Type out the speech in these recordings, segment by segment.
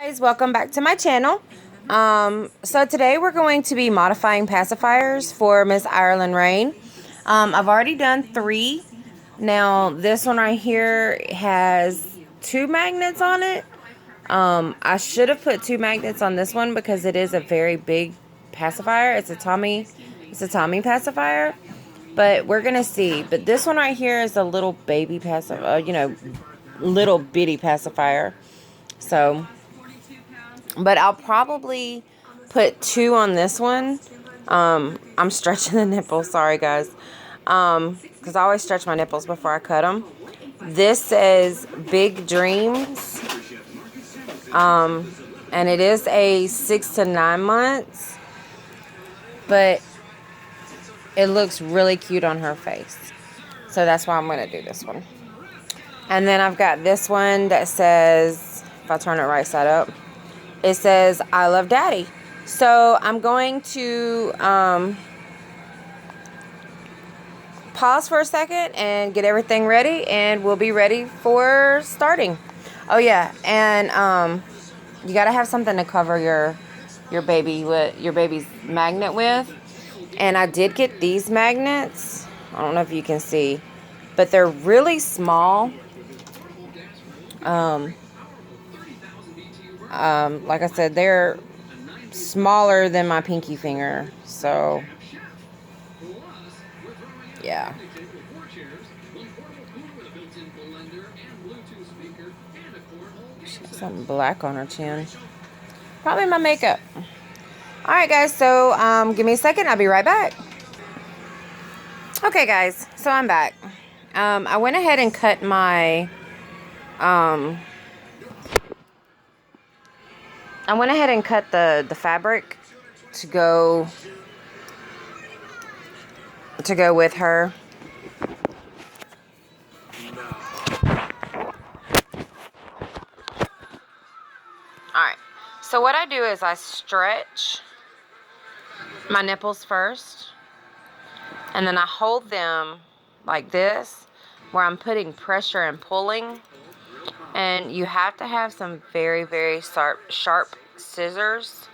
Guys, welcome back to my channel. So today we're going to be modifying pacifiers for Miss Ireland Rain. I've already done 3. Now this one right here has 2 magnets on it. I should have put 2 magnets on this one because it is a very big pacifier. It's a Tommy pacifier, but we're gonna see. But this one right here is a little baby pacifier, little bitty pacifier. So. But I'll probably put 2 on this one. I'm stretching the nipples. Sorry, guys. Because I always stretch my nipples before I cut them. This says Big Dreams. And it is a 6 to 9 months. But it looks really cute on her face. So that's why I'm going to do this one. And then I've got this one that says, if I turn it right side up, it says, I love daddy. So I'm going to pause for a second and get everything ready, and we'll be ready for starting. Oh yeah, and you gotta have something to cover your baby's magnet with. And I did get these magnets. I don't know if you can see, but they're really small. Like I said, they're smaller than my pinky finger, so yeah. She has something black on her chin. Probably my makeup. Alright guys, so give me a second, I'll be right back. Okay guys, so I'm back. I went ahead and cut my the fabric to go with her. Alright, so what I do is I stretch my nipples first, and then I hold them like this, where I'm putting pressure and pulling. And you have to have some very, very sharp scissors.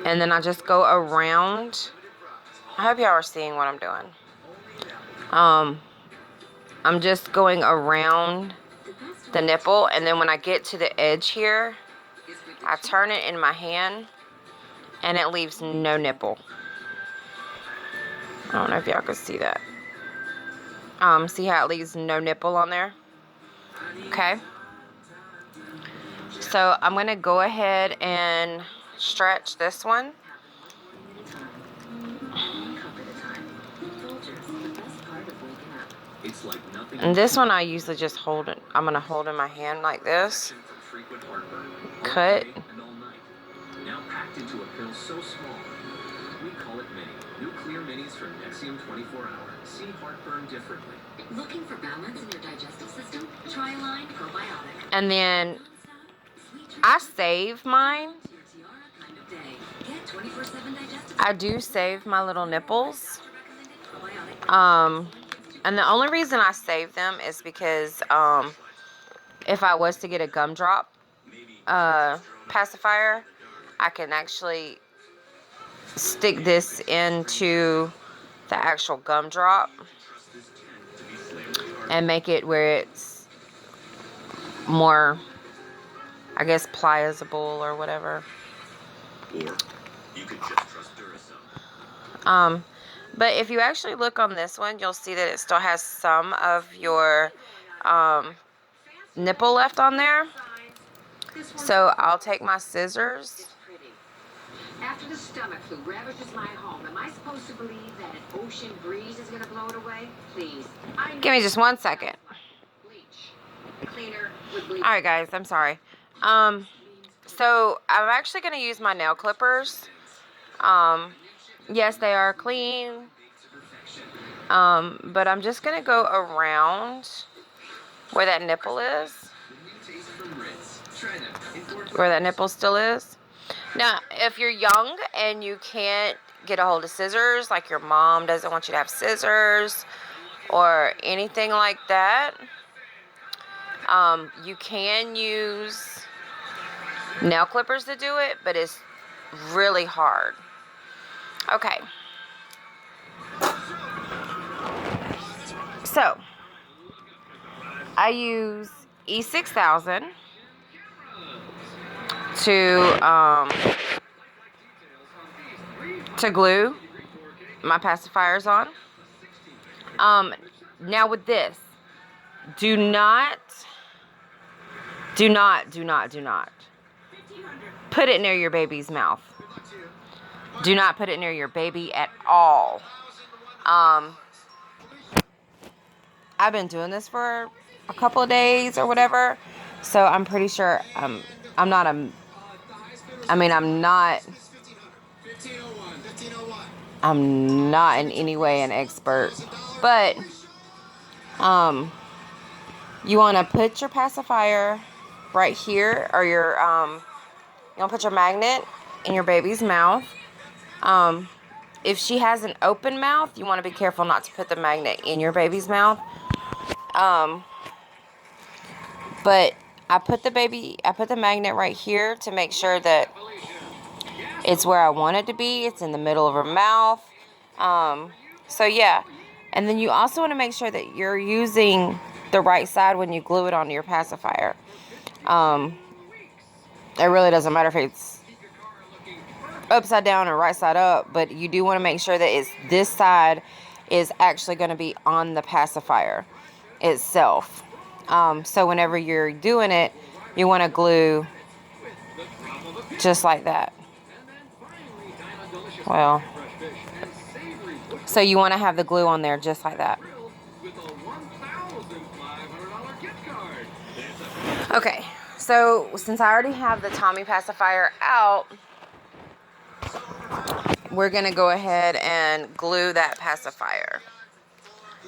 And then I just go around. I hope y'all are seeing what I'm doing. I'm just going around the nipple, and then when I get to the edge here, I turn it in my hand, and it leaves no nipple. I don't know if y'all can see that. See how it leaves no nipple on there? Okay. So I'm going to go ahead and stretch this one. And this one I usually just hold it. I'm going to hold in my hand like this. Cut. Now packed into a pill so small, we call it mini. Nuclear minis from Nexium 24 Hour. See heartburn differently. Looking for balance in your digestive system? Try Line Probiotic. And then I save mine. I do save my little nipples. And the only reason I save them is because if I was to get a gumdrop pacifier, I can actually stick this into the actual gumdrop and make it where it's more, I guess, pliable or whatever. But if you actually look on this one, you'll see that it still has some of your nipple left on there. So I'll take my scissors. After the stomach flu ravages my home, am I supposed to believe that an ocean breeze is going to blow it away? Please. Give me just 1 second. Alright guys, I'm sorry. So I'm actually going to use my nail clippers. Yes, they are clean. But I'm just going to go around where that nipple is. Where that nipple still is. Now, if you're young and you can't get a hold of scissors, like your mom doesn't want you to have scissors or anything like that, you can use nail clippers to do it, but it's really hard. Okay. So, I use E6000 to glue my pacifiers on. Now with this, do not put it near your baby's mouth. Do not put it near your baby at all. I've been doing this for a couple of days or whatever, so I'm pretty sure I'm not in any way an expert, but you want to put your pacifier right here, or you want to put your magnet in your baby's mouth. If she has an open mouth, you want to be careful not to put the magnet in your baby's mouth. But I put the magnet right here to make sure that it's where I want it to be. It's in the middle of her mouth. So yeah. And then you also want to make sure that you're using the right side when you glue it onto your pacifier. It really doesn't matter if it's upside down or right side up, but you do want to make sure that this side is actually going to be on the pacifier itself. So whenever you're doing it, you want to glue just like that. Well, so you want to have the glue on there just like that. Okay, so since I already have the Tommy pacifier out, we're going to go ahead and glue that pacifier.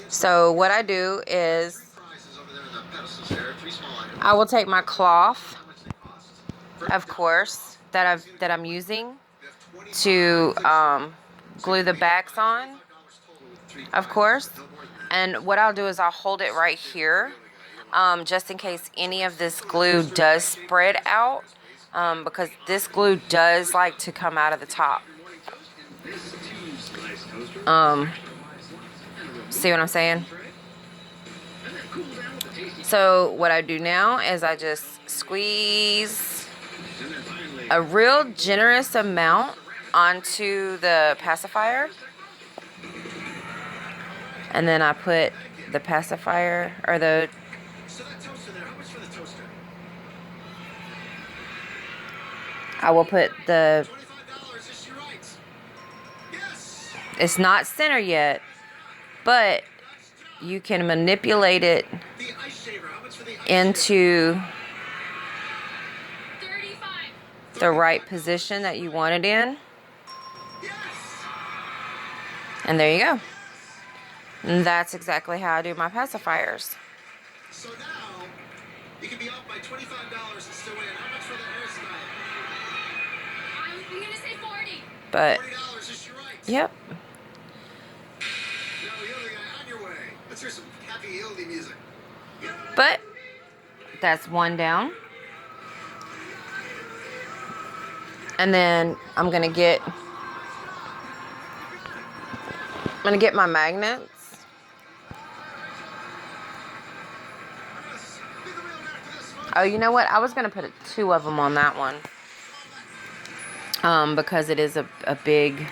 So what I do is I will take my cloth, of course, that I'm using to glue the backs on, of course. And what I'll do is I'll hold it right here, just in case any of this glue does spread out, because this glue does like to come out of the top. See what I'm saying? So what I do now is I just squeeze a real generous amount onto the pacifier, and then I put the pacifier, or I will put it's not center yet, but you can manipulate it into the right position that you want it in. And there you go. And that's exactly how I do my pacifiers. So now you can be up by $25 and still win. How much for the hairstyle? I'm gonna say 40. But $40 is your right. Yep. Now Hildy, on your way. Let's hear some happy Hildy music. But that's one down. And then I'm gonna get my magnets. Oh, you know what? I was gonna put 2 of them on that one, because it is a big,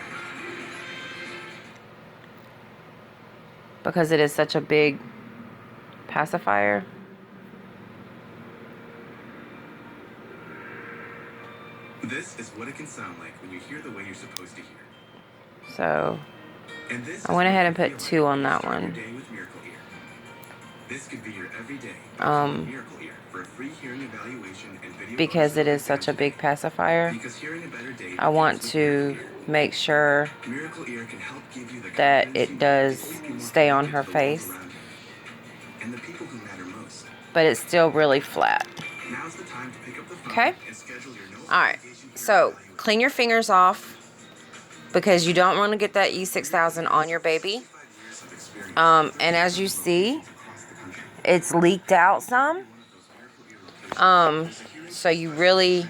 because it is such a big pacifier. This is what it can sound like when you hear the way you're supposed to hear. So I went ahead and put 2 on that one. This could be your everyday Miracle Ear for a free hearing evaluation and video, because it is such a big pacifier. I want to make sure that it does stay on her face, but it's still really flat. Okay? Alright, so clean your fingers off, because you don't want to get that E6000 on your baby. And as you see, it's leaked out some. So you really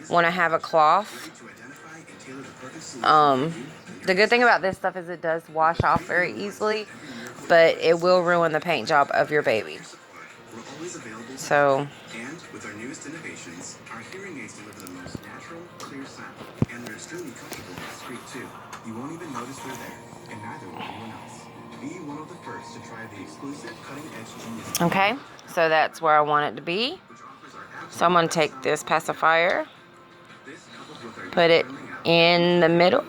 want to have a cloth. The good thing about this stuff is it does wash off very easily, but it will ruin the paint job of your baby. So, and with our newest innovations, our hearing aids deliver the most natural, clear sound, and they're extremely comfortable to squeak too. You won't even notice they're there, and neither will anyone else. Be one of the first to try the exclusive cutting-edge Genius. Okay, so that's where I want it to be. So I'm going to take this pacifier, put it in the middle.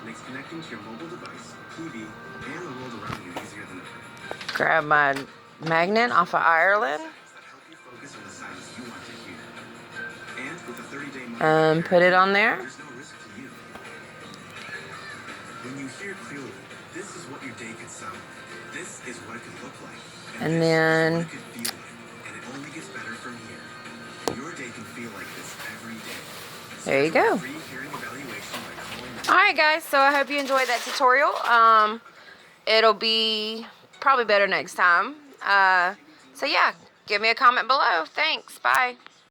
Makes connecting to your mobile device, TV, and the world around you easier than ever. Grab my magnet off of Ireland. Put it on there. When you hear clearly, this is what your day could sound like. This is what it could look like. And then it could feel like. And it only gets better from here. Your day can feel like this every day. There you go. Alright guys, so I hope you enjoyed that tutorial. It'll be probably better next time. So yeah, give me a comment below. Thanks. Bye.